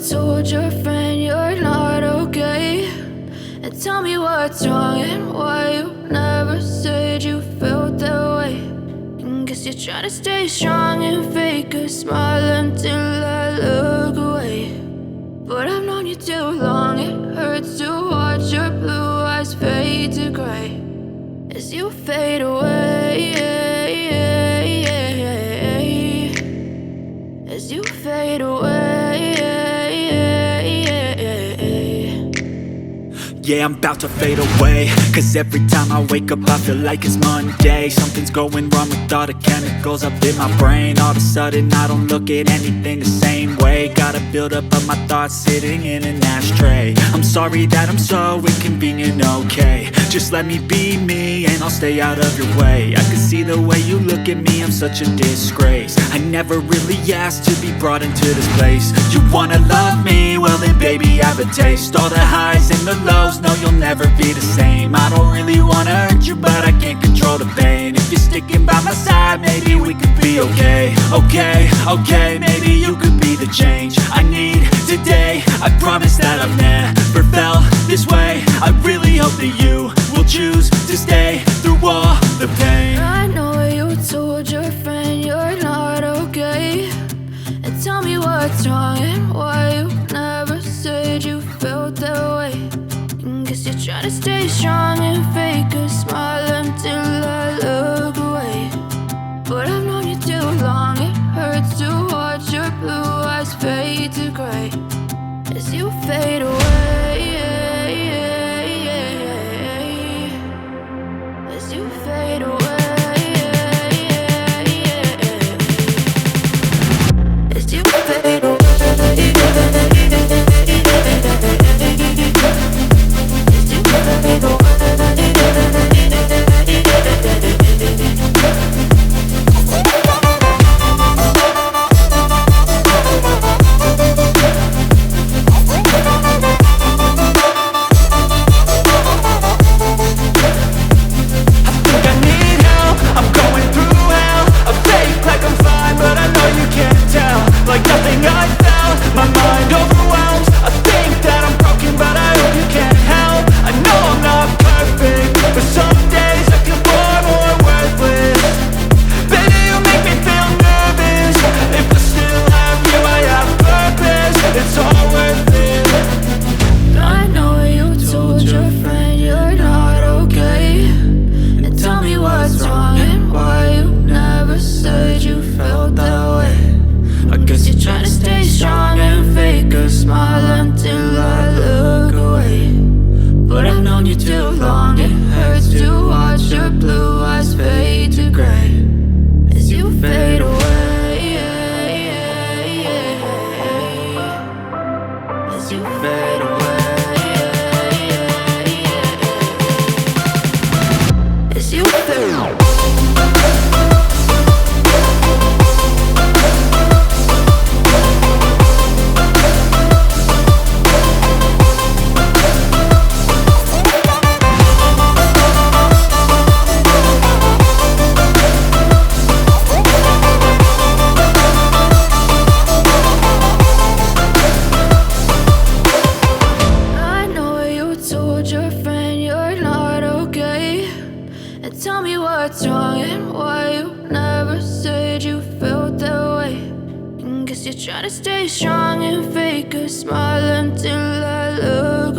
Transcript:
told your friend you're not okay, and tell me what's wrong and why you never said you felt that way. And guess you're trying to stay strong and fake a smile until I look away. But I've known you too long, it hurts to watch your blue eyes fade to gray as you fade away, as you fade away. Yeah, I'm about to fade away, cause every time I wake up I feel like it's Monday. Something's going wrong with all the chemicals up in my brain. All of a sudden I don't look at anything the same way. Gotta build up of my thoughts sitting in an ashtray. I'm sorry that I'm so inconvenient, okay. Just let me be me and I'll stay out of your way. I can see the way you look at me, I'm such a disgrace. I never really asked to be brought into this place. You wanna love me? Well then baby I have a taste. All the highs and the lows, no you'll never be the same. I don't really wanna hurt you but I can't control the pain. If you're sticking by my side maybe we could be okay. Okay, maybe you could be the change I need today. I promise that I've never felt this way. I really hope that you will choose to stay through all the pain. I know you told your friend you're not okay, and tell me what's wrong and why you never said you felt that way. And guess you're trying to stay strong and fake a smile until I look away. But I've known you too long, it hurts to watch your blue eyes fade to gray as you fade away, as you fade away, as you fade away. Like nothing I felt, my mind overwhelmed. I think that I'm broken, but I hope you can't help. I know I'm not perfect, but some days I feel far more worthless. Baby, you make me feel nervous. If I still have you, I have purpose. It's all worth it. I know you told your friend you're not okay, and tell me what's wrong and why you never said you felt that way. I guess you're trying to stay strong and fake a smile until I look away. But I've known you too long, it hurts to watch your blue eyes fade to gray as you fade away, as you fade away, as you fade away. Your friend you're not okay, and tell me what's wrong and why you never said you felt that way. And guess you're trying to stay strong and fake a smile until I look